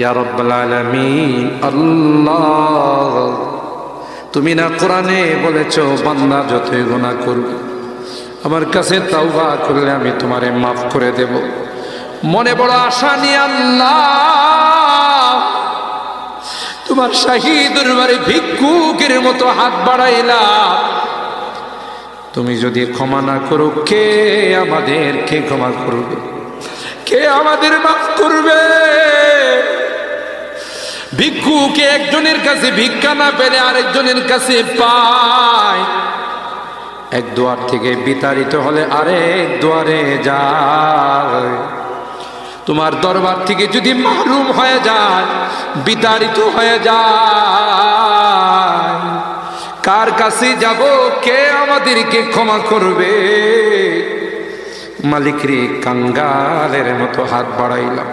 ইয়া রাব্বাল আলামিন। আল্লাহ, তুমি না কোরআনে বলেছো বান্দা যতই গুনাহ করবে আমার কাছে তাওবা করলে আমি তোমারে মাফ করে দেব। মনে বড় আশা নিয়ে আল্লাহ তোমার শাহী দরবারে ভিক্ষুকের মতো হাত বাড়াইলাম। তুমি যদি ক্ষমা না করো, কে আমাদেরকে ক্ষমা করবে? কে আমাদের মাফ করবে? ভিক্ষুকে একজনের কাছে ভিক্ষা না পেলে আরেকজনের কাছে পায়। এক দুয়ার থেকে বিতাড়িত হলে আরেক দুয়ারে যায়। তোমার দরবার থেকে যদি মাহরুম হয়ে যায়, বিতাড়িত হয়ে যায়, কার কাছে যাব? কে আমাদেরকে ক্ষমা করবে? মালিক রে, কাঙ্গালের মতো হাত বাড়াইলাম।